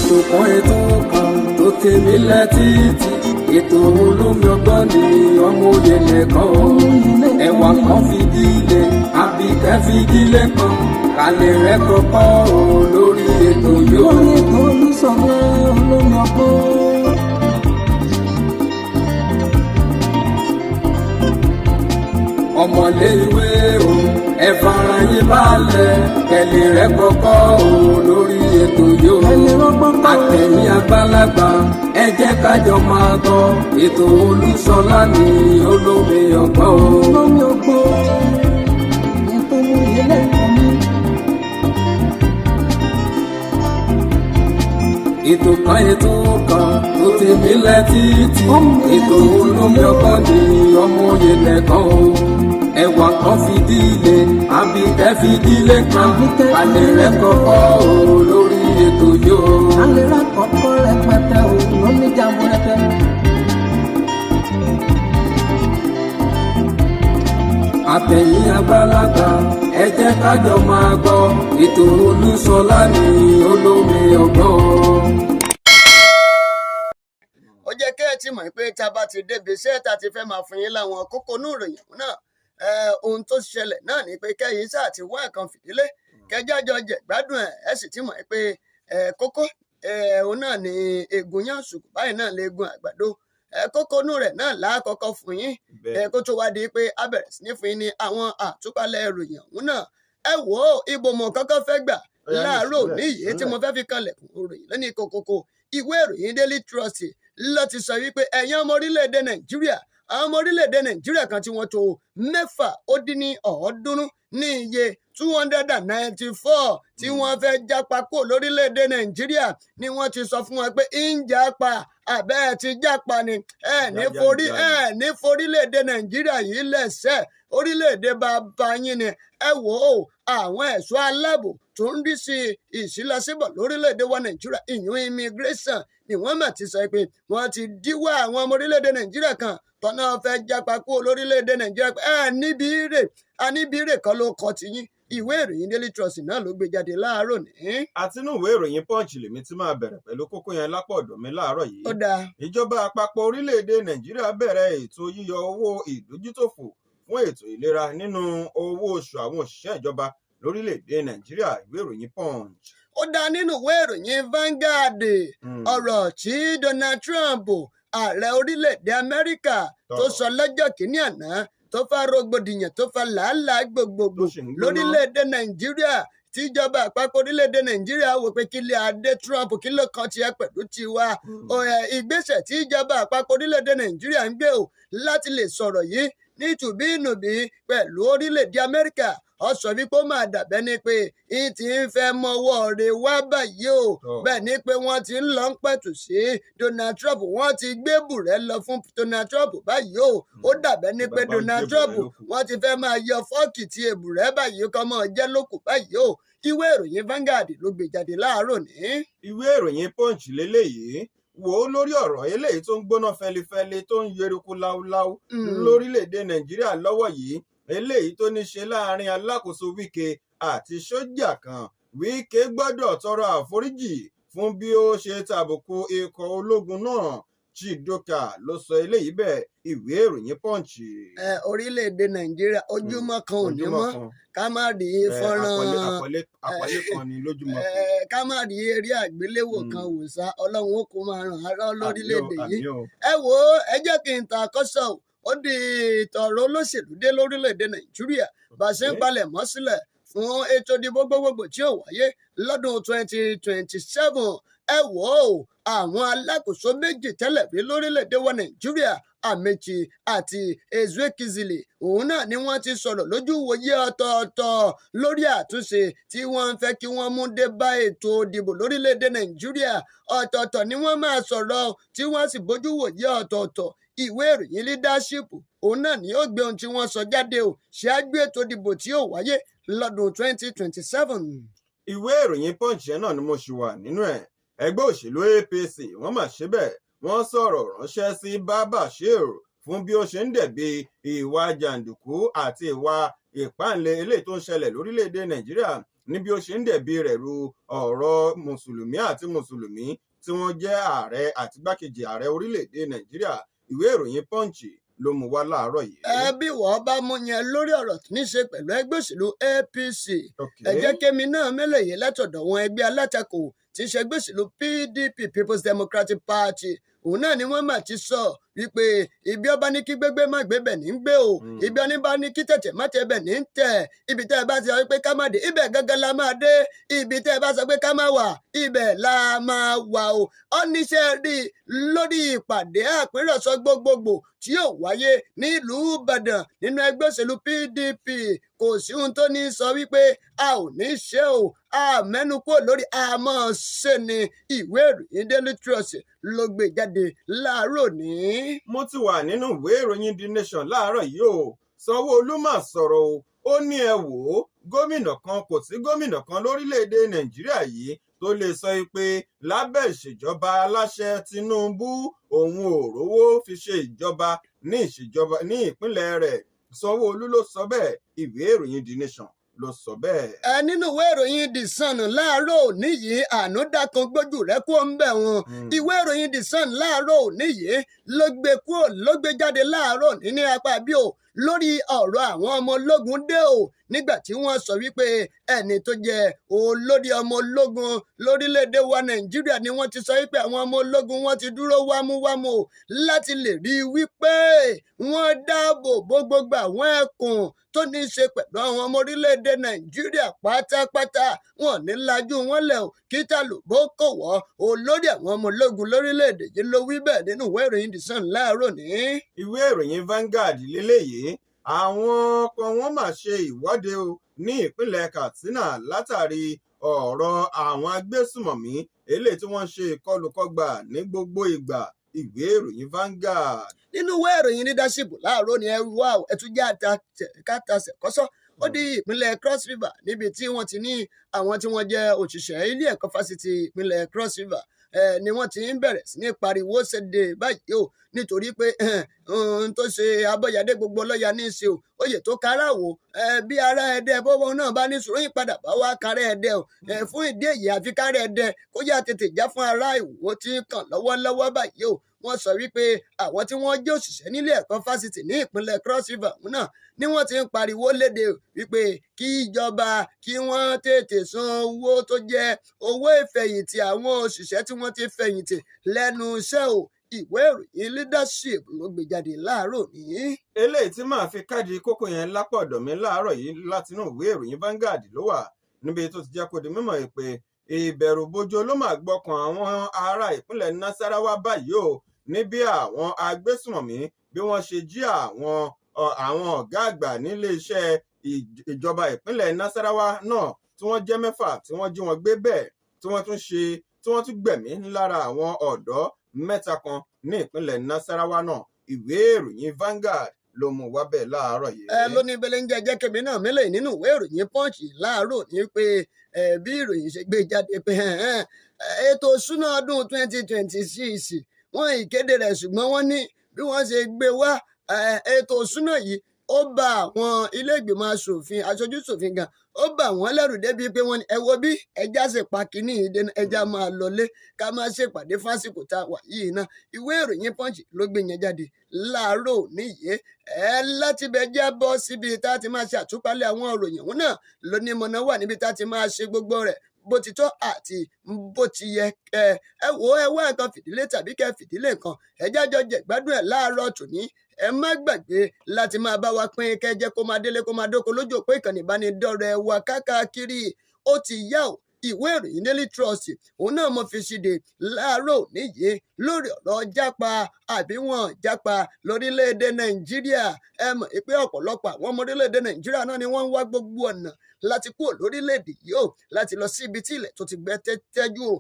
ètò kan tó tèmi létí ètò olómi ọgbọ́n ni ọmọ òye nìkan o ẹwà kan fìdílé àbíkẹ́ fìdílé kan kálẹ̀ rẹ̀ kọ́kọ́ o lórí ètò yóò. lórí ètò Olúṣọlá olómi ọgbọ́n. ọmọlé ìwé o ẹ fara yín balẹ̀ kẹlẹ̀ rẹ̀ kọ́kọ́ o lórí ètò yóò. àtẹ̀yìn àgbàlagbà ẹ jẹ́ kájọ máa gbọ́ ètò Olúṣọlá ní olómi ọgbọ́n o. olómi ọgbọ́n ètò ìyẹlẹ ìkànnì. ètò kan tó tèmi létí ètò olómi ọgbọ́n ní ọmọ òye nìkan o ẹwà kan fìdílé àbíkẹ́ fìdílé kan kálẹ̀ rẹ̀ kọ́kọ́ o lórí ètò yóò. kálẹ̀ rẹ̀ kọ́kọ́ rẹpẹtẹ o lómi jàmbó rẹpẹ. àtẹ̀yìn àgbàlagbà ẹ jẹ́ kájọ máa gbọ́ ètò Olúṣọlá ní olómi ọgbọ́n. ó jẹ́ kẹ́ ẹ ti mọ̀ pé tá a bá ti débi iṣẹ́ tá a ti fẹ́ máa fún yín láwọn kókó inú ìròyìn náà ohun tó ṣẹlẹ̀ náà ni pé kẹ́yìn sáà ti wá nǹkan fìdílé kẹjájọ jẹ gbádùn ẹ sì ti mọ̀ pé kókó òun náà ni egun yán ṣùkú báyìí náà léegun àgbàdo kókó inú rẹ̀ náà láàkọ́kọ́ fún yín kó tó wá di pé a bẹ̀rẹ̀ sí ní fún yín ní àwọn àtúpalẹ̀ ìròyìn ọ̀hún náà ẹ wò ó ibo mo kọ́kọ́ fẹ́ gbà láàárọ̀ níyì tí mo fẹ́ fi kanlẹ̀kùn ìròyìn lónìí kókókó ìwé ìròyìn Daily Trust ló ti sọ wípé ẹ̀yin ọmọ orílẹ̀-èdè Nàìjíríà àwọn ọmọ orílẹ̀-èdè Nàìjíríà kan tí wọ́n tó 690 ní iye 294 tí wọ́n fẹ́ jápa kó lórílẹ̀-èdè Nàìjíríà ni wọ́n ti sọ fún wọn pé ń jápa àbẹ́ ẹ̀ ti jápa ni ní forílẹ̀-èdè Nàìjíríà yìí lẹ́sẹ̀ orílẹ̀-èdè bàbá yín ni ẹ wò ó àwọn ẹ̀ṣọ́ aláàbò tó ń rí sí ìṣílọsíbọ̀ lórílẹ̀-èdè wa Nàìjíríà ìyún immigration ni wọ́n mà ti sọ pé wọ́n ti díwọ́ àwọn ọmọ orílẹ̀-èdè Nàìjíríà kan tọ́nà fẹ́ jápa kúrò lórílẹ̀-èdè Nàìjíríà pé níbi ìrè kan ló kọ tiyín ìwé ìròyìn Daily Trust náà ló gbé jáde láàárọ̀ ní. àtinú ìwé ìròyìn Punch lèmi ti máa bẹ̀rẹ̀ pẹ̀lú kókó yẹn lápò ọ̀dọ̀ mi láàárọ̀ yìí. ó dáa. ìjọba àpapọ̀ orílẹ̀-èdè Nàìjíríà bẹ̀rẹ̀ ètò yíyọ owó ìdójútòfò fún ètò ìlera nínú owó oṣù àwọn òṣìṣẹ́ ìjọba lórílẹ̀-èdè Nàìjíríà ìwé ìròyìn Punch. ó dá nínú ìwé ìròyìn Vanguard ọ̀rọ̀ tí Donald Trump ààrẹ orílẹ̀-èdè Amẹ́ríkà tó sọ lọ́jọ́ kìíní àná tó fa rògbòdìyàn tó fa làálàá gbogbogbò lórílẹ̀-èdè Nàìjíríà tíjọba àpapọ̀ orílẹ̀-èdè Nàìjíríà wò pé kí lè adé Trump kí ló kan tiẹ̀ pẹ̀lú tiwa ìgbésẹ̀ tíjọba àpapọ̀ orílẹ̀-èdè Nàìjíríà ń gbé o láti lè sọ̀rọ̀ yìí ní tùbínùbí pẹ̀lú orílẹ̀-èdè Amẹ́ríkà ó sọ wípé ó máa dàbẹ́ ni pé n ti ń fẹ́ mọ́wọ́ rẹ̀ wá báyìí o bẹ́ẹ̀ ni pé wọ́n ti ń lọ ń pẹ̀tù sí Donald Trump wọ́n ti gbé bùrẹ́ lọ fún Donald Trump báyìí o ó dàbẹ́ ni pé Donald Trump wọ́n ti fẹ́ máa yọ fọ́ọ̀kì ti èbùrẹ́ báyìí kọ́ mọ́ jẹ́ lókù báyìí o ìwé ìròyìn Vanguard ló gbé jáde láàárọ̀ ní. ìwé ìròyìn Punch lélẹ́yìí wò ó lórí ọ̀rọ̀ eléyìí tó ń gbóná fẹlifẹli tó ń yeruku láúláú lórílẹ̀‐èdè Nàìjíríà lọ́wọ́ yìí eléyìí tó ní ṣe láàrin alákòóso Wike àti sójà kan Wike gbọ́dọ̀ tọrọ àforíjì fún bí ó ṣe tàbùkù ikọ̀ ológun náà Chidoka ló sọ eléyìí bẹ́ẹ̀ ìwé ìròyìn Punch. orílẹ̀-èdè Nàìjíríà ojúmọ́ kan ò ní mọ́ ká má rí fọ́nrán àpọ̀lé kan ní lójúmọ́ kan. ká má rí eré àgbéléwò kan wò sá Ọlọ́run ó kó máa ràn ará lórílẹ̀-èdè yìí. ẹ wò ó ẹ jẹ́ kí n ta àkọ́sọ̀ ó di ìtọ̀rọ̀ olóṣèlú dé lórílẹ̀-èdè Nàìjíríà bá a ṣe ń palẹ̀ mọ́ sílẹ̀ fún ètò ìdìbò gbogbogbò tí ó wáyé lọ́dún 2027 ẹ wò ó àwọn alákòóso méjì tẹ́lẹ̀ rí lórílẹ̀‐èdè wa Nàìjíríà Amechi àti Ezekwesili òun náà ni wọ́n ti sọ̀rọ̀ lójú ìwòye ọ̀tọ̀ọ̀tọ̀ lórí àtúnṣe tí wọ́n ń fẹ́ kí wọ́n mú dé bá ètò ìdìbò lórílẹ̀‐èdè Nàìjíríà ọ̀tọ̀ọ̀tọ̀ ni wọ́n máa sọ̀rọ̀ tí wọ́n sì bójú wòye ọ̀tọ̀ọ̀tọ̀ ìwé ìròyìn leadership òun náà ni yóò gbé ohun tí wọ́n sọ jáde o ṣáájú ètò ìdìbò tí yóò wáyé lọ́dún 2027. ìwé ìròyìn Punch náà ni mo ṣì wà nínú ẹ̀ ẹgbẹ́ òṣèlú APC wọ́n mà ṣe bẹ́ẹ̀ wọ́n sọ̀rọ̀ ránṣẹ́ sí Bashir fún bí ó ṣe ń dẹ̀bi ìwà jàǹdùkú àti ìwà ìpáǹle eléyìí tó ń ṣẹlẹ̀ lórílẹ̀‐èdè Nàìjíríà níbi ó ṣe ń dẹ̀bi rẹ̀ ru ọ̀rọ̀ mùsùlùmí àti mùsùlùmí tí wọ́n jẹ́ ààrẹ àti igbákejì ààrẹ orílẹ̀-èdè Nàìjíríà. Ìwé ìròyìn Punch ló mú wá láàárọ̀ yìí. Bí wọ́n bá mú yẹn lórí ọ̀rọ̀ tó ní ṣe pẹ̀lú ẹgbẹ́ òṣèlú APC, ẹ jẹ́ kémi náà mélòó látọ̀dọ̀ wọn ẹgbẹ́ alátakò tí í ṣe ẹgbẹ́ òṣèlú PDP, People's Democratic Party. Òun náà ni wọ́n mà ti sọ wípé ibi ọba ní kí gbégbé má gbébẹ̀ ní gbé o, ibi ọní bá ní kí tẹ̀tẹ̀ má tẹ̀bẹ̀ ní tẹ̀, ibi tẹ́ ẹ bá ti sọ pé ká má dé ibẹ̀ gangan la máa dé, ibi tẹ́ ẹ bá sọ pé ká má wà ibẹ̀ la máa wà o. Ó níṣẹ́ rí lórí ìpàdé àpérọ̀sọ gbogbogbò tí yóò wáyé nílùú Ìbàdàn nínú ẹgbẹ́ òṣèlú PDP. Kò sí ohun tó ní sọ wípé a ò ní ṣe o, a mẹ́nu kúrò lórí àmọ́ ṣe ni. Ìwé ìròyìn Daily Trust ló gbé jáde láàárọ̀ ní. Mo ti wà nínú ìwé ìròyìn The Nation láàárọ̀ yìí o. Sanwó-Olú mà sọ̀rọ̀ o. Ó ní ẹ wò ó, gómìnà kan kò sí gómìnà kan lórílẹ̀‐èdè Nàìjíríà yìí tó lè sọ pé lábẹ́ ìṣèjọba aláṣẹ Tinubu òun ò rówó fi ṣe ìjọba ní ìpínlẹ̀ rẹ̀. Sanwó-Olú ló sọ bẹ́ẹ̀. Ìwé ìròyìn The Nation ló sọ bẹ́ẹ̀. Nínú ìwé ìròyìn The Sun láàárọ̀ òní yìí, àánú dákan gbójú rẹ̀ kó ń bẹ̀ wọn. Ìwé ìròyìn The Sun láàárọ̀ òní yìí ló gbé jáde láàárọ̀ ní apá bí o lórí ọ̀rọ̀ àwọn ọmọ ológun dé o, nígbà tí wọ́n sọ wípé ẹni tó jẹ́ olórí ọmọ ológun lórílẹ̀‐èdè wa Nàìjíríà ni wọ́n ti sọ wípé àwọn ọmọ ológun wọn ti dúró wámúwámú láti lè rí i wípé wọ́n dáàbò bo gbogbo àwọn ẹkùn tó ní í ṣe pẹ̀lú àwọn ọmọ orílẹ̀‐èdè Nàìjíríà pátápátá. Wọn ní lajú wọn lẹ̀ o, kí tàlùbọ́ kò wọ́. Olórí àwọn ọmọ ológun lórílẹ̀‐èdè yìí ló wí bẹ́ẹ̀ nínú ìwé ìròyìn The Sun láàárọ̀ ní. Ìwé ìròyìn Vanguard lélẹ́yìí, àwọn kan wọ́n máa ṣe ìwọ́de o ní ìpínlẹ̀ Katsina látàrí ọ̀rọ̀ àwọn agbésùmọ̀mí eléyìí tí wọ́n ṣe ìkọlùkọgbà ní gbogbo ìgbà. Ìwé ìròyìn Vanguard. Nínú ìwé ìròyìn Leadership láàárọ̀ ni ẹrú wa ẹtújẹ́ àtàkásẹ̀ kọ́sọ́ ó di ìpínlẹ̀ Cross River níbi tí wọ́n ti ní àwọn tí wọ́n jẹ́ òṣìṣẹ́ ilé ẹ̀kọ́ fásitì ìpínlẹ̀ Cross River ni wọ́n ti ń bẹ̀rẹ̀ sí ní pariwo ṣèdè báyìí o, nítorí pé ohun tó ṣe Abọ́yadé gbogbo ọlọ́yà ní í ṣe o, oyè tó kára wò bí ará Ẹdẹ bọ́wọ́ náà bá ní sùúrù yípadà bá wá kárẹ́ Ẹdẹ o, fún ìdí èyí àfi kárẹ́ Ẹdẹ kó yá tètè já fún ará Ìwó tí ń kàn lọ́wọ́lọ́wọ́ báyìí o. Wọ́n sọ wípé àwọn tí wọ́n jẹ́ òṣìṣẹ́ nílé ẹ̀kọ́ fásitì ní ìpínlẹ̀ Cross River náà ni wọ́n ti ń pariwo léde wípé kí ìjọba kí wọ́n tètè san owó tó jẹ́ owó ìfẹ̀yìntì àwọn òṣìṣẹ́ tí wọ́n ti fẹ̀yìntì lẹ́nu iṣẹ́ o. Ìwé ìròyìn Leadership ló gbé jáde láàárọ̀ ní. Eléyìí tí màá fi káàdì kókó yẹn lápò ọ̀dọ̀ mi láàárọ̀ yìí látinú ìwé ìròyìn Vanguard ló wà, níbi tó ti jẹ́ kó di mímọ̀ pé ìbẹ̀rùbojo ló máa gbọ́kàn àwọn ará ìpínlẹ̀ Nasarawa báyìí o, níbi àwọn agbésùmọ̀mí bí wọ́n ṣe jí àwọn ọ̀gá àgbà nílé iṣẹ́ ìjọba ìpínlẹ̀ Nasarawa náà tí wọ́n jẹ́ 6 tí wọ́n jí wọn gbé bẹ́ẹ̀ tí wọ́n tún gbẹ̀mí lára àwọn ọ̀dọ́ 3 kan ní ìpínlẹ̀ Nasarawa náà. Ìwé ìròyìn Vanguard ló mú wá bẹ́ẹ̀ láàárọ̀ yìí. Lónìí bẹ́lẹ̀ ń jẹ́ kébì náà mélòó nínú ìwé ìròyìn Punch láàárọ̀ ní pé bí ìròyìn ṣe gbé jáde pé ètò ìṣúná ọdún 2026 wọ́n ìkéde rẹ̀, ṣùgbọ́n wọ́n ní bí wọ́n ṣe gbé wá ètò ìṣúná yìí ó bá àwọn ilé ìgbìmọ̀ aṣòfin aṣojú-ṣòfin gan ó bà wọ́n lẹ́rù débi pé wọ́n ní ẹ wo bí ẹja ṣe pa kínní ìdènà ẹja máa lọlé ká máa ṣèpàdé fásitì tá a wà yìí náà. Ìwé ìròyìn Punch ló gbé yẹn jáde láàárọ̀ níyì láti bẹ jẹ́ bọ́ síbi tá a ti máa ṣe àtúpalẹ̀ àwọn ìròyìn òun náà lónímọ̀nà wà níbi tá a ti máa ṣe gbogbo rẹ̀ bó ti tọ́ àti bó ti yẹ. ẹ wá nǹkan fìdílé tàbí kẹ́ fìdílé nǹkan ẹ jájọ jẹ gbádùn ẹ̀ láàárọ̀ tòní. Ẹ má gbàgbé láti máa bá wa pín kẹjẹ kó máa délé kó máa dóko lójú òpó ìkànnì ìbánidọ́rẹ̀ẹ́ wa káàkiri. Ó ti yá o. Ìwé ìròyìn Daily Trust òun náà mo fi ṣíde láàárọ̀ níyì lórí ọ̀rọ̀ jápa àbí wọn jápa lórílẹ̀‐èdè Nàìjíríà. Ẹ mọ̀ pé ọ̀pọ̀lọpọ̀ àwọn ọmọ orílẹ̀‐èdè Nàìjíríà náà ni wọ́n ń wá gbogbo ọ̀nà láti kúrò lórílẹ̀‐èdè yìí o, láti lọ sí ibi tí ilẹ̀ tó ti gbẹ tẹ́jú o,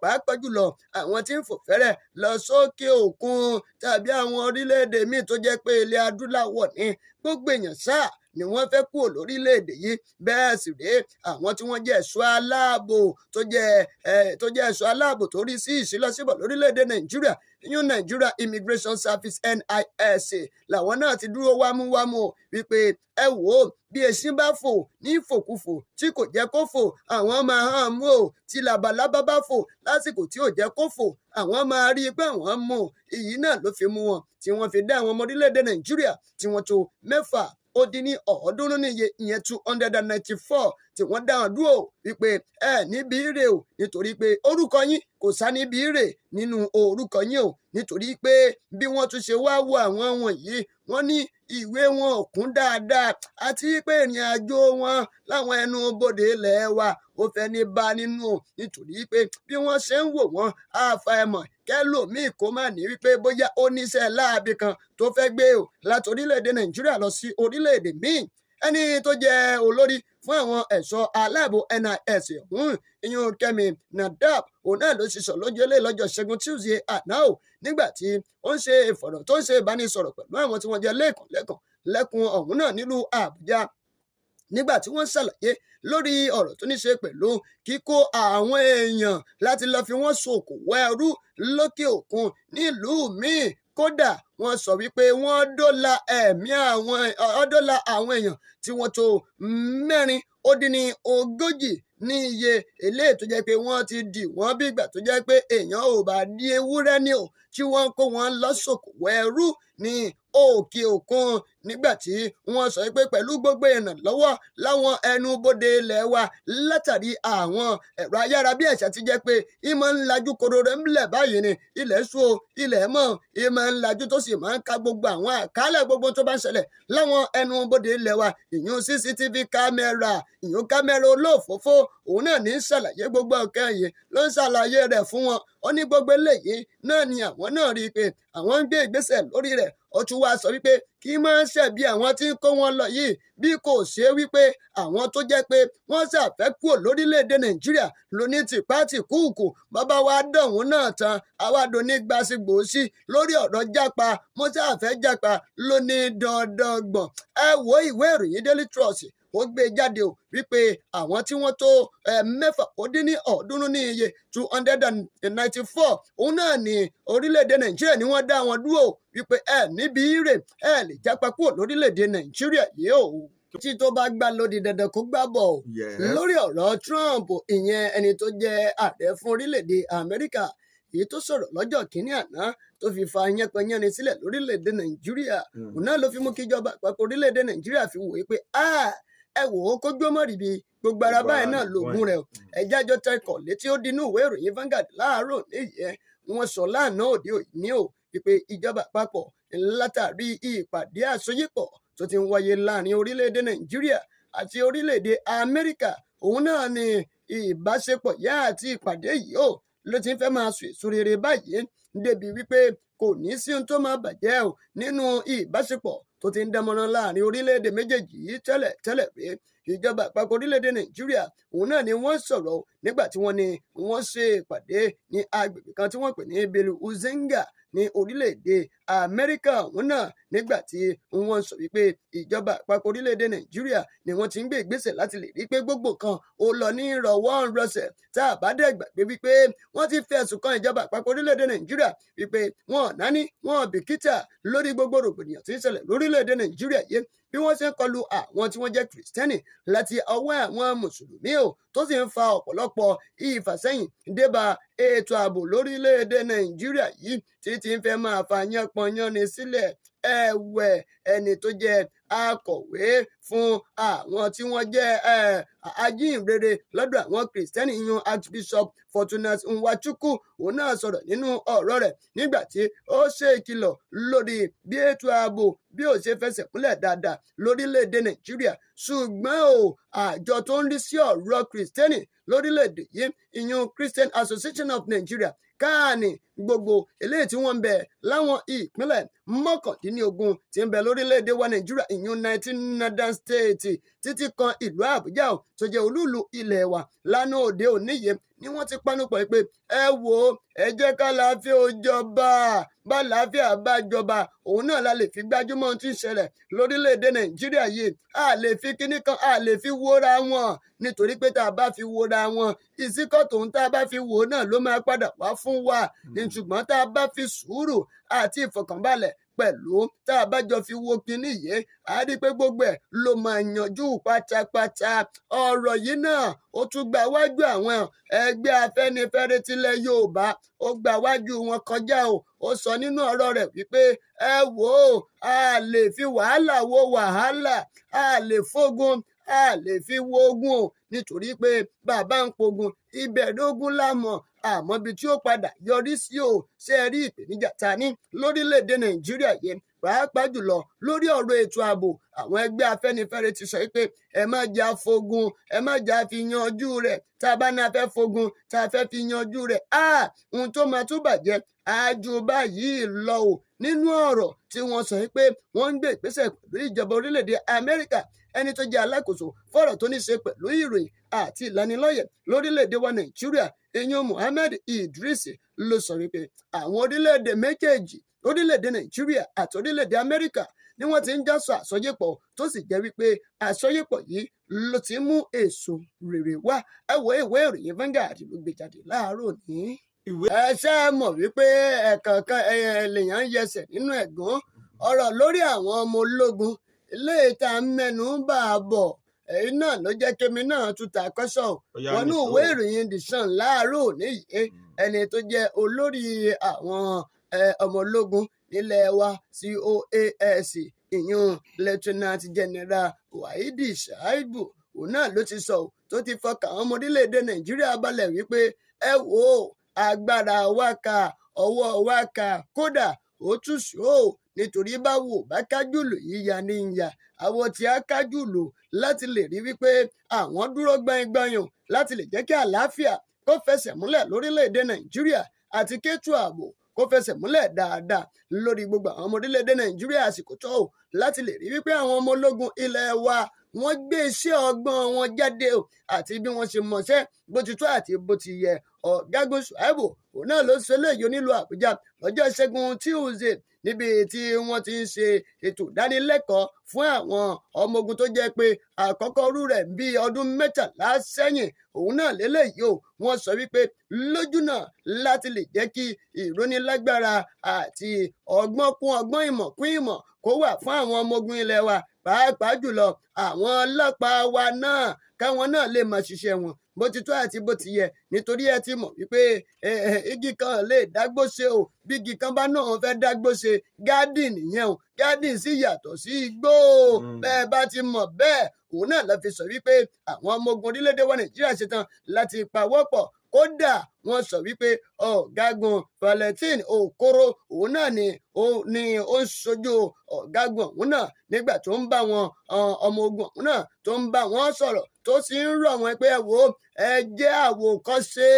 pàápàá jùlọ àwọn tí ń fò fẹ́rẹ̀ lọ sókè òkun tàbí àwọn orílẹ̀‐èdè míì tó jẹ́ pé ilẹ̀ adúláwọ̀ ní gbogbo èèyàn sáà ni wọ́n fẹ́ kúrò lórílẹ̀‐èdè yìí bẹ́ẹ̀ sì rèé àwọn tí wọ́n jẹ́ ẹ̀ṣọ́ aláàbò tó jẹ́ ẹ̀ṣọ́ aláàbò tó rí sí ìṣílọsíbọ̀ lórílẹ̀‐èdè Nàìjíríà new Nigeria Immigration Service NIS làwọn náà ti dúró wámúwámú wípé ẹ wò ó bí eṣin bá fò ní ìfòkúfò tí kò jẹ́ kó fò àwọn máa hàn mú o tí labalábá bá fò lásìkò tí ò jẹ́ kó fò àwọn máa rí i pé àwọn mú èyí náà ló fi mú wọn tí wọ́n fi dá àwọn ọmọ orílẹ̀-èdè Nàìjíríà tí wọ́n tó 600 níye ìyẹn 294 tí wọ́n dá wọn dúró wípé ẹ níbi ire o nítorí pé orúkọ yín kò sá níbi ire nínú orúkọ yín o nítorí pé bí wọ́n tún ṣe wá wo àwọn wọ̀nyí wọ́n ní ìwé wọn ò kún dáadáa àti pé ìrìn àjò wọn láwọn ẹnu bodè ilẹ̀ wa ó fẹ́ ní bá nínú o nítorí pé bí wọ́n ṣe ń wò wọ́n àfàìmọ̀ kẹ́lòmíì kó má ní wípé bóyá ó níṣẹ́ láabi kan tó fẹ́ gbé o láti orílẹ̀-èdè Nàìjíríà lọ sí orílẹ̀-èdè míì ẹni tó jẹ́ olórí fún àwọn ẹ̀ṣọ́ aláàbò NIS ọ̀hún ìyún Kẹ́mi Nadab òun náà ló ṣiṣọ́ lójú eléyìí lọ́jọ́ Ṣẹ́gun Tuesday àná o nígbà tí ó ń ṣe ìbánisọ̀rọ̀ pẹ̀lú àwọn tí wọ́n jẹ́ lẹ́kùn ọ̀hún náà nílùú Àbújá nígbà tí wọ́n ṣàlàyé lórí ọ̀rọ̀ tó ní ṣe pẹ̀lú kíkó àwọn èèyàn láti lọ́ọ́ fi wọ́n ṣòkòwò ẹrú lókè òkun nílùú míì kódà wọ́n sọ wípé wọ́n dóòlà àwọn èèyàn tí wọ́n tó 440 ní iye eléyìí tó jẹ́ pé wọ́n ti dì wọ́n bí ìgbà tó jẹ́ pé èèyàn ò bá di ewúrẹ́ ní o tí wọ́n kó wọn lọ ṣòkòwò ẹrú ní òkè òkun nígbà tí wọ́n sọ pé pẹ̀lú gbogbo ìrànlọ́wọ́ láwọn ẹnu bodè ilẹ̀ wa látàrí àwọn ẹ̀rọ ayárabíàṣá ti jẹ́ pé ìmọ̀ ńlájú kororo ńlẹ̀ báyìí ni ilẹ̀ ṣú o ilẹ̀ mọ́ ìmọ̀ ńlájú tó sì máa ń ka gbogbo àwọn àkálẹ̀ gbogbo tó bá ń ṣẹlẹ̀ láwọn ẹnu bodè ilẹ̀ wa ìyún CCTV kámẹ́rà ìyún kámẹ́rà olóòfófó òun náà ní ṣàlàyé gbogbo ọ̀kẹ́ yìí ló ń ṣàlàyé rẹ̀ fún wọn ó ní gbogbo eléyìí náà ni àwọn náà rí i pé àwọn ń gbé ìgbésẹ̀ lórí rẹ̀ ó tún wá sọ wípé kí máa ń ṣẹ̀bi àwọn tí ń kó wọn lọ yìí bí kò ṣe wípé àwọn tó jẹ́ pé wọ́n ṣàfẹ́ kúrò lórílẹ̀‐èdè Nàìjíríà lóní tìpátìkúùkù bàbá wa dọ̀hún náà tán àwàdò ní gbàsígbòsí lórí ọ̀rọ̀ jápa mo ṣàfẹ́ jápa lóní dandangbọ̀n ẹ wo ìwé ìròyìn Daily Trust ó gbé jáde o wípé àwọn tí wọ́n tó 600 ní iye 294 òun náà ní orílẹ̀-èdè Nàìjíríà ni wọ́n dá wọn dúró wípé ẹ níbi ire ẹ lè jápa kúrò lórílẹ̀-èdè Nàìjíríà yìí o tí tó bá gbá lódì dandan kó gbá bọ̀ lórí ọ̀rọ̀ Trump ìyẹn ẹni tó jẹ́ ààrẹ fún orílẹ̀-èdè Amẹ́ríkà èyí tó sọ̀rọ̀ lọ́jọ́ kìíní àná tó fi fa yánpọnyánni sílẹ̀ lórílẹ̀-èdè Nàìjíríà òun náà ló fi mú kíjọba àpapọ̀ orílẹ̀-èdè Nàìjíríà fi wòye pé ẹ wò ó kójú ọmọ rìbí gbogbo ara báyìí náà lògùn rẹ̀ ẹjẹ́ àjọ tẹkọ̀ létí ó dínú ìwé ìròyìn Vanguard láàárọ̀ níyẹn wọ́n sọ lánàá òde òní o wípé ìjọba àpapọ̀ látàrí ìpàdé àsọyépọ̀ tó ti ń wáyé láàrin orílẹ̀-èdè Nàìjíríà àti orílẹ̀-èdè Amẹ́ríkà òun náà ni ìbáṣepọ̀ yá àti ìpàdé yìí o ló ti ń fẹ́ máa sùn èso rere báyìí débi wípé kò ní sí ohun tó máa bàjẹ́ o nínú ìbáṣepọ̀ tó ti ń dámọ̀ràn láàrin orílẹ̀-èdè méjèèjì yìí tẹ́lẹ̀ pé ìjọba àpapọ̀ orílẹ̀-èdè Nàìjíríà òun náà ni wọ́n sọ̀rọ̀ nígbà tí wọ́n ní wọ́n ṣe ìpàdé ní agbègbè kan tí wọ́n pè ní Belu Uzenga ní orílẹ̀-èdè Amẹ́ríkà òun náà nígbà tí wọ́n sọ wípé ìjọba àpapọ̀ orílẹ̀-èdè Nàìjíríà ni wọ́n ti ń gbé ìgbésẹ̀ láti lè rí pé gbogbo kan ó lọ ní ìrọ̀wọ́rọsẹ̀ tá a bá dẹ̀ gbàgbé wípé wọ́n ti fẹ̀sùn kan ìjọba àpapọ̀ orílẹ̀-èdè Nàìjíríà wípé wọn náání wọn bìkítà lórí gbogbo rògbòdìyàn tí ń ṣẹlẹ̀ lórílẹ̀-èdè Nàìjíríà yìí bí wọ́n ṣe ń kọlu àwọn tí wọ́n jẹ́ Kìrìsìtẹ́nì láti ọwọ́ àwọn Mùsùlùmí o tó sì ń fa ọ̀pọ̀lọpọ̀ ìfàsẹ́yìn débà ètò ààbò lórílẹ̀-èdè Nàìjíríà yìí tí ń fẹ́ máa fa yánpọnyánni sílẹ̀ ẹ̀wẹ̀ ẹni tó jẹ́ akọ̀wé fún àwọn tí wọ́n jẹ́ ajínrere lọ́dọ̀ àwọn Kìrìsìtẹ́nì ìyún Archbishop Fortunatus Nwachukwu òun náà sọ̀rọ̀ nínú ọ̀rọ̀ rẹ̀ nígbà tí ó ṣe ìkìlọ̀ lórí bí ètò ààbò bí ó ṣe fẹsẹ̀ múlẹ̀ dáadáa lórílẹ̀‐èdè Nàìjíríà ṣùgbọ́n o àjọ tó ń rí sí ọ̀rọ̀ Kìrìsìtẹ́nì lórílẹ̀‐èdè yìí ìyún Christian Association of Nigeria káàní gbogbo eléyìí tí wọ́n ń bẹ láwọn ìpínlẹ̀ 19 tí ń bẹ lórílẹ̀‐èdè wa Nàìjíríà ìyún 19 northern state títí kan ìlú Àbújá tó jẹ́ olúùlú ilẹ̀ wa lánàá òde òní yìí ni wọ́n ti panupọ̀ pé ẹ wò ó ẹ jẹ́ ká láàfin ó jọba bá láàfíà bá jọba òun náà la lè fi gbájúmọ́ ohun tí ń ṣẹlẹ̀ lórílẹ̀‐èdè Nàìjíríà yìí a lè fi kíní kan a lè fi wóra wọn nítorí pé tá a bá fi wóra wọn ìsíkọ̀ tòun tá a bá fi wò náà ló máa padà wá fún wa ṣùgbọ́n tá a bá fi sùúrù àti ìfọ̀kànbalẹ̀ pẹ̀lú tá a bá jọ fi wo kinní yìí a rí i pé gbogbo ẹ̀ ló máa yanjú pátápátá ọ̀rọ̀ yìí náà ó tún gba wájú àwọn ẹgbẹ́ Afẹ́nifẹ́re tilẹ̀ Yorùbá ó gba wájú wọn kọjá ó sọ nínú ọ̀rọ̀ rẹ̀ wípé ẹ wò ó a lè fi wàhálà wo wàhálà a lè fógun a lè fi wo ogun o nítorí pé bàbá ń pogun ìbẹ̀rẹ̀ lámọ̀ àmọ́ ibi tí ó padà yọrí sí o ṣe rí ìpèníjà ta ní lórílẹ̀‐èdè Nàìjíríà yìí pàápàá jùlọ lórí ọ̀rọ̀ ètò ààbò àwọn ẹgbẹ́ Afẹ́nifẹ́re ti sọ pé ẹ má jà fogun ẹ má jà fi yanjú rẹ̀ tá a bá ní a fẹ́ fogun tá a fẹ́ fi yanjú rẹ̀ ohun tó máa tún bàjẹ́ àjù báyìí lọ o nínú ọ̀rọ̀ tí wọ́n sọ pé wọ́n ń gbé ìgbésẹ̀ pẹ̀lú ìjọba orílẹ̀‐èdè Amẹ́ríkà ẹni tó jẹ́ alákòóso fọ́rọ̀ tó ní ṣe pẹ̀lú ìròyìn àti ìlanilọ́yẹ̀ lórílẹ̀‐èdè wa Nàìjíríà ìyẹn Muhammed Idris ló sọ wípé àwọn orílẹ̀‐èdè méjèèjì orílẹ̀‐èdè Nàìjíríà àti orílẹ̀‐èdè Amẹ́ríkà ni wọ́n ti ń jásọ àsọyépọ̀ tó sì jẹ́ wípé àsọyépọ̀ yìí ló ti mú èso rere wá ẹ wo ìwé ìròyìn Vanguard ló gbé jáde láàárọ̀ ní. ẹ ṣe mọ̀ wípé ẹ̀kọ̀ọ̀kan èèyàn ń yẹsẹ̀ nínú ẹ̀gún ọ̀rọ̀ lórí àwọn ọmọ ológun eléyìí tá a mẹ́nu bà á bọ̀ èyí náà ló jẹ́ kémi náà tún ta kọ́sọ̀ wọnú ìwé ìròyìn The Sun láàárọ̀ níyì ẹni tó jẹ́ olórí àwọn ọmọ ológun nílẹ̀ wa COAS ìyún Lieutenant General Wahidi Shaibu òun náà ló ti sọ tó ti fọkàn àwọn ọmọ orílẹ̀-èdè Nàìjíríà balẹ̀ wípé ẹ wò ó agbára wa ká ọwọ́ wa ká kódà ó tún ṣó nítorí báwo bá kájùlù yíya ní ìyà àwọn tí a kájùlù láti lè rí wípé àwọn dúró gbọ̀ngbọ̀nyàn láti lè jẹ́ kí àlàáfíà kó fẹsẹ̀ múlẹ̀ lórílẹ̀-èdè Nàìjíríà àti kétù ààbò kó fẹsẹ̀ múlẹ̀ dáadáa lórí gbogbo àwọn ọmọ orílẹ̀-èdè Nàìjíríà àsìkò tó láti lè rí wípé àwọn ọmọ ológun ilẹ̀ wa wọ́n gbé iṣẹ́ ọgbọ́n wọn jáde àti bí wọ́n ṣe mọṣẹ́ bó ti tó àti bó ti yẹ ọ̀gágun Ṣùáìbù òun náà ló ṣe léyìí nílùú Àbújá lọ́jọ́ Ìṣẹ́gun Tuesday níbi tí wọ́n ti ń ṣe ètò ìdánilẹ́kọ̀ọ́ fún àwọn ọmọ ogun tó jẹ́ pé àkọ́kọ́ rú rẹ̀ bí ọdún 13 sẹ́yìn òun náà lélẹ́yìí wọ́n sọ wípé lójú náà láti lè jẹ́ kí ìrónilágbára àti ọgbọ́n kún ọgbọ́n ìmọ̀ kún ìmọ̀ kó wà fún àwọn ọmọ ogun ilẹ̀ wa pàápàá jùlọ àwọn ọlọ́pàá wa náà káwọn náà lè máa ṣiṣẹ́ wọn bó ti tó àti bó ti yẹ nítorí ẹ ti mọ̀ wípé igi kan lè dágbó ṣe bí igi kan bá náà fẹ́ dágbó ṣe garden nìyẹn garden sì yàtọ̀ sí igbó bẹ́ẹ̀ bá ti mọ̀ bẹ́ẹ̀ òun náà lọ fi sọ wípé àwọn ọmọ ogun orílẹ̀-èdè wa Nàìjíríà ṣetán láti pawọ́pọ̀ kódà wọ́n sọ wípé ọ̀gágun Valentin Okoro òun náà ni ó ń ṣojú ọ̀gágun òun náà nígbà tó ń bá wọn ọmọ ogun òun náà tó ń bá wọn sọ̀rọ̀ tó sì ń rọ̀ wọ́n pé ẹ wò ó ẹ jẹ́ àwòkọ́ṣe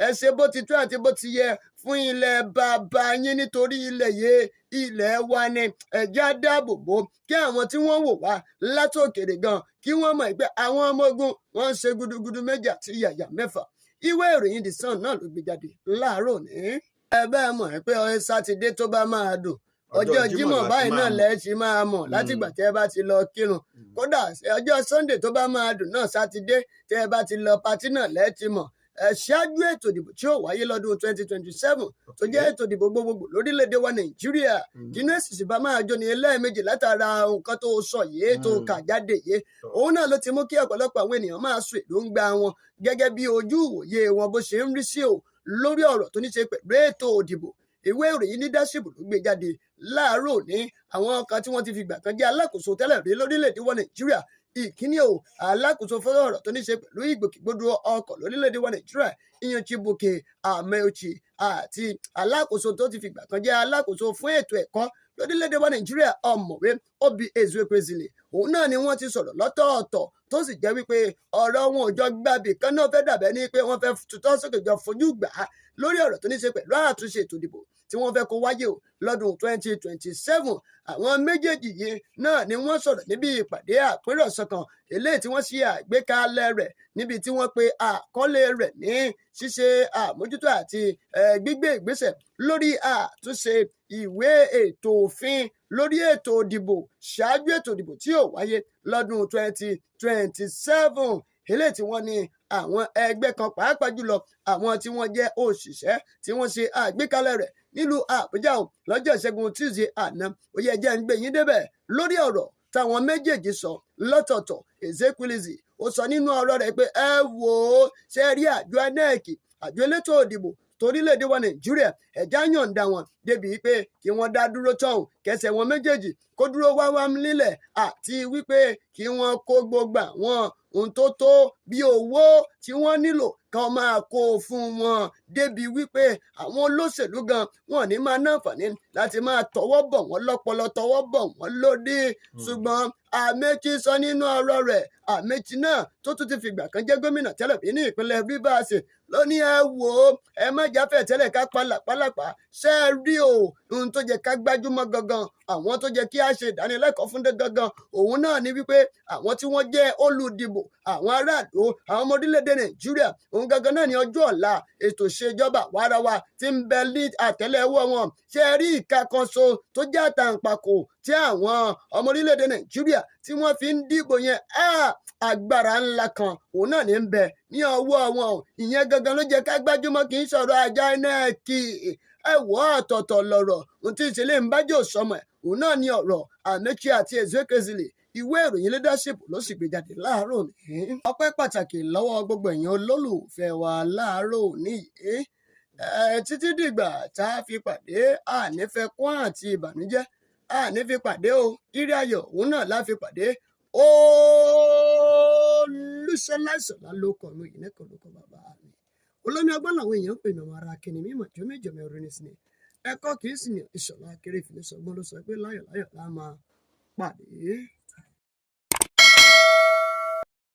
ẹ ṣe bó ti tó àti bó ti yẹ fún ilẹ̀ bàbá yín nítorí ilẹ̀ yìí ilẹ̀ wa ni ẹ̀jẹ̀ á dáàbò bò kí àwọn tí wọ́n wò wá látòkèrè gan kí wọ́n mọ̀ pé àwọn ọmọ ogun wọ́n ń ṣe gudugudu méjì àti yàyà mẹ́fà ìwé ìròyìn The Sun náà ló gbé jáde láàárọ̀ ní. ẹ bẹ́ẹ̀ mọ̀ pé ọjọ́ sátidé tó bá máa dùn ọjọ́ Jímọ̀ báyìí náà lẹ́ẹ̀tì máa mọ̀ látìgbà tẹ́ ẹ bá ti lọ kírun kódà ọjọ́ Sunday tó bá máa dùn náà sátidé tẹ́ ẹ bá ti lọ patí náà lẹ́ẹ̀tì mọ̀ ṣáájú ètò ìdìbò tí ó wáyé lọ́dún 2027 tó jẹ́ ètò ìdìbò gbogbogbò lórílẹ̀‐èdè wa Nàìjíríà kínú èsì sì bá máa jóni ẹlẹ́ẹ̀mejì látara nǹkan tó sọ yìí tó kà jáde yìí òun náà ló ti mú kí ọ̀pọ̀lọpọ̀ àwọn ènìyàn máa sọ èròǹgbà wọn gẹ́gẹ́ bí ojú ìwòye wọn bó ṣe ń rí sí lórí ọ̀rọ̀ tó ní ṣe pẹ̀lú ètò ìdìbò ìwé ìròyìn leadership ló gbé jáde láàárọ̀ ní àwọn kan tí wọ́n ti fi gbà kan jẹ́ alákòóso tẹ́lẹ̀ rí lórílẹ̀‐èdè wa Nàìjíríà ìkíní alákòóso fọ́rọ̀ ọ̀rọ̀ tó ní ṣe pẹ̀lú ìgbòkègbodò ọkọ̀ lórílẹ̀‐èdè wa Nàìjíríà ìyẹn Chibuike Ameochi àti alákòóso tó ti fìgbà kan jẹ́ alákòóso fún ètò ẹ̀kọ́ lórílẹ̀‐èdè wa Nàìjíríà ọ̀mọ̀wé Obi Ezekwesili òun náà ni wọ́n ti sọ̀rọ̀ lọ́tọ̀ọ̀tọ̀ tó sì jẹ́ wípé ọ̀rọ̀ wọn ò jọ gbàbí kan náà fẹ́ dàbẹ́ ní pé wọ́n fẹ́ tutọ́ sókè jọ fojú gbà á lórí ọ̀rọ̀ tó ní ṣe pẹ̀lú àtúnṣe ètò ìdìbò tí wọ́n fẹ́ kó wáyé o lọ́dún 2027. Àwọn méjèèjì yìí náà ni wọ́n sọ̀rọ̀ níbi ìpàdé àpéròsọ kan eléyìí tí wọ́n ṣe àgbékalẹ̀ rẹ̀ níbi tí wọ́n pe àkọlé rẹ̀ ní ṣíṣe àmójútó àti gbígbé ìgbésẹ̀ lórí àtúnṣe ìwé ètò òfin lórí ètò ìdìbò ṣáájú ètò ìdìbò tí yóò wáyé lọ́dún 2027. Eléyìí tí wọ́n ní àwọn ẹgbẹ́ kan pàápàá jùlọ àwọn tí wọ́n jẹ́ òṣìṣẹ́ tí wọ́n ṣe àgbékalẹ̀ rẹ̀ nílùú Àbújá lọ́jọ́ Ìṣẹ́gun Tuesday àná. Ó yẹ jẹ́ ń gbé yín débẹ̀ lórí ọ̀rọ̀ táwọn méjèèjì sọ lọ́tọ̀ọ̀tọ̀. Ezekwesili ó sọ nínú ọ̀rọ̀ rẹ̀ pé ẹ wò ó ṣe rí àjọ INEC àjọ elétò òdìbò torílẹ̀-èdè wa Nàìjíríà ẹ̀já yọ̀ǹda wọn débi wípé kí wọ́n dá dúró tán kẹsẹ̀ wọn méjèèjì kó dúró wáwám lílẹ̀ àti wípé kí wọ́n kó gbogbo àwọn ohun tó tó bí owó tí wọ́n nílò kan máa kó fún wọn débi wípé àwọn olóṣèlú gan wọn ní máa náǹfààní láti máa tọwọ́ bọ̀ wọ́n lọ́pọlọ tọwọ́ bọ̀ wọ́n lódì. Ṣùgbọ́n Amechi sọ nínú ọ̀rọ̀ rẹ̀ Amechi náà tó tún ti fìgbà kan jẹ́ gómìnà tẹ́lẹ̀ bí ní ìpínlẹ̀ Rivers ló ní ẹ wò ó ẹ má jáfẹ́ tẹ́lẹ̀ ká pálapàla ṣe é rí o ohun tó jẹ́ ká gbájúmọ́ gangan àwọn tó jẹ́ kí a ṣe ìdánilẹ́kọ̀ọ́ fún gangan òun náà ni wípé àwọn tí wọ́n jẹ́ olùdìbò àwọn aráàlú àwọn ọmọ orílẹ̀-èdè Nàìjíríà òun gangan náà ní ọjọ́ ọ̀la ètò ìṣèjọba wàràwà tí ń bẹ ní àtẹ́lẹwọ́ wọn ṣe é rí ìka kan so tó jẹ́ àtàǹpàkò tí àwọn ọmọ orílẹ̀-èdè Nàìjíríà tí wọ́n fi ń dìbò yẹn agbára ńlá kan òun náà ní ń bẹ ní ọwọ́ wọn ìyẹn gangan ló jẹ́ ká gbájúmọ́ kì í sọ̀rọ̀ àjọ INEC ẹ̀wọ́ ọ̀tọ̀ọ̀tọ̀ lọ̀rọ̀ ohun tí ìṣẹ̀lẹ̀ ń bájò sọmọ ẹ̀ òun náà ní ọ̀rọ̀ Amechi àti Ezekwesili. Ìwé ìròyìn leadership ló sì gbé jáde láàárọ̀ òní. Ọpẹ́ pàtàkì lọ́wọ́ gbogbo èèyàn olólùfẹ́ wa láàárọ̀ òní yìí. Títí dìgbà tá a fi pàdé ànífẹ́kún àti ìbànújẹ́ àní fi pàdé o ire ayọ̀ òun náà la fi pàdé. Olúṣọlá Ìṣọ̀lá ló kọ̀ ló yìí nẹ́kọ̀ọ́ ló kọ́ bàbá mi. Olómi ọgbọ́n làwọn èèyàn ń pè mí ọmọ ara kìnnì mímọ̀ jọ́mẹ́jọ́mẹ́ orin ní sinmi. Ẹ̀kọ́ kìí sì ní Ìṣọ̀lá Akérèfín sọgbọ́n ló sọ pé láyọ̀ láyọ̀ lá máa pàdé.